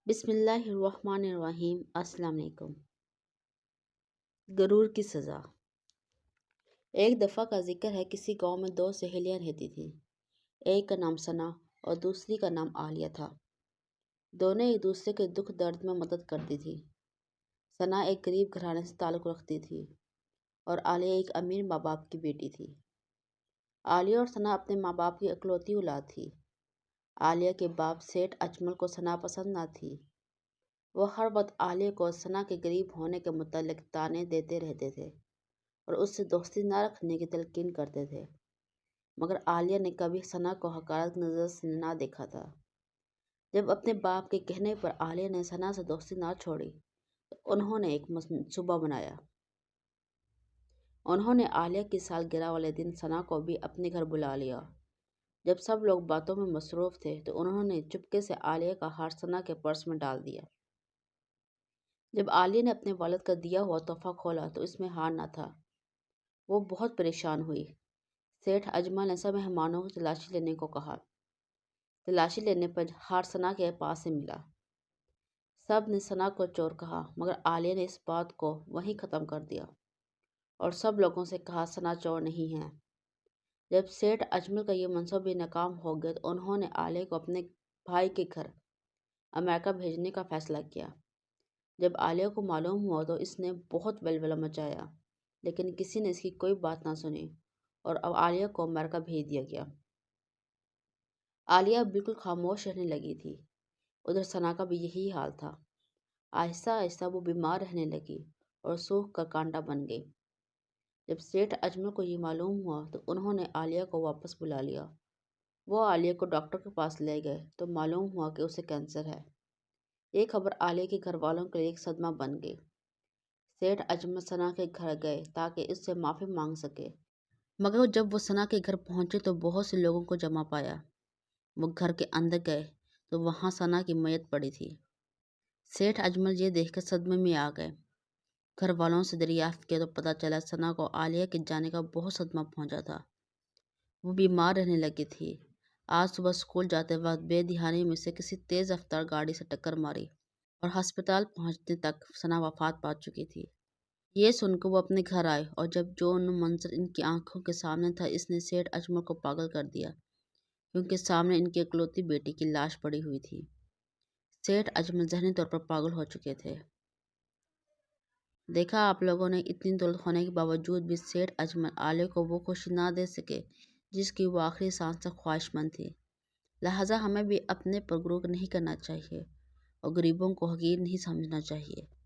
بسم اللہ الرحمن الرحیم۔ السلام علیکم۔ غرور کی سزا۔ ایک دفعہ کا ذکر ہے، کسی گاؤں میں دو سہیلیاں رہتی تھیں۔ ایک کا نام ثنا اور دوسری کا نام عالیہ تھا۔ دونوں ایک دوسرے کے دکھ درد میں مدد کرتی تھی۔ ثنا ایک غریب گھرانے سے تعلق رکھتی تھی اور عالیہ ایک امیر ماں باپ کی بیٹی تھی۔ عالیہ اور ثنا اپنے ماں باپ کی اکلوتی اولاد تھی۔ عالیہ کے باپ سیٹھ اجمل کو ثنا پسند نہ تھی۔ وہ ہر وقت عالیہ کو ثنا کے غریب ہونے کے متعلق طعنے دیتے رہتے تھے اور اس سے دوستی نہ رکھنے کی تلقین کرتے تھے، مگر عالیہ نے کبھی ثنا کو حقارت نظر سے نہ دیکھا تھا۔ جب اپنے باپ کے کہنے پر عالیہ نے ثنا سے دوستی نہ چھوڑی تو انہوں نے ایک منصوبہ بنایا۔ انہوں نے عالیہ کی سالگرہ والے دن ثنا کو بھی اپنے گھر بلا لیا۔ جب سب لوگ باتوں میں مصروف تھے تو انہوں نے چپکے سے عالیہ کا ہار ثنا کے پرس میں ڈال دیا۔ جب عالیہ نے اپنے والد کا دیا ہوا تحفہ کھولا تو اس میں ہار نہ تھا۔ وہ بہت پریشان ہوئی۔ سیٹھ اجمل نے سب مہمانوں کو تلاشی لینے کو کہا۔ تلاشی لینے پر ہار ثنا کے پاس سے ملا۔ سب نے ثنا کو چور کہا، مگر عالیہ نے اس بات کو وہیں ختم کر دیا اور سب لوگوں سے کہا ثنا چور نہیں ہے۔ جب سیٹھ اجمل کا یہ منصوبہ ناکام ہو گیا تو انہوں نے عالیہ کو اپنے بھائی کے گھر امریکہ بھیجنے کا فیصلہ کیا۔ جب عالیہ کو معلوم ہوا تو اس نے بہت ولولہ مچایا، لیکن کسی نے اس کی کوئی بات نہ سنی اور اب عالیہ کو امریکہ بھیج دیا گیا۔ عالیہ بالکل خاموش رہنے لگی تھی۔ ادھر ثنا کا بھی یہی حال تھا۔ آہستہ آہستہ وہ بیمار رہنے لگی اور سوکھ کر کانٹا بن گئی۔ جب سیٹھ اجمل کو یہ معلوم ہوا تو انہوں نے عالیہ کو واپس بلا لیا۔ وہ عالیہ کو ڈاکٹر کے پاس لے گئے تو معلوم ہوا کہ اسے کینسر ہے۔ یہ خبر عالیہ کے گھر والوں کے لیے ایک صدمہ بن گئی۔ سیٹھ اجمل ثنا کے گھر گئے تاکہ اس سے معافی مانگ سکے، مگر جب وہ ثنا کے گھر پہنچے تو بہت سے لوگوں کو جمع پایا۔ وہ گھر کے اندر گئے تو وہاں ثنا کی میت پڑی تھی۔ سیٹھ اجمل یہ دیکھ کر صدمے میں آ گئے۔ گھر والوں سے دریافت کیا تو پتہ چلا ثنا کو عالیہ کے جانے کا بہت صدمہ پہنچا تھا۔ وہ بیمار رہنے لگی تھی۔ آج صبح اسکول جاتے وقت بے دھیانی میں سے کسی تیز رفتار گاڑی سے ٹکر ماری اور ہسپتال پہنچنے تک ثنا وفات پا چکی تھی۔ یہ سن کر وہ اپنے گھر آئے اور جب جو منظر ان کی آنکھوں کے سامنے تھا، اس نے سیٹھ اجمل کو پاگل کر دیا، کیونکہ سامنے ان کی اکلوتی بیٹی کی لاش پڑی ہوئی تھی۔ سیٹھ اجمل ذہنی طور پر پاگل ہو چکے تھے۔ دیکھا آپ لوگوں نے، اتنی دولت ہونے کے باوجود بھی سیٹھ اجمل عالیہ کو وہ خوشی نہ دے سکے جس کی وہ آخری سانس تک خواہش مند تھی۔ لہٰذا ہمیں بھی اپنے پر غرور نہیں کرنا چاہیے اور غریبوں کو حقیر نہیں سمجھنا چاہیے۔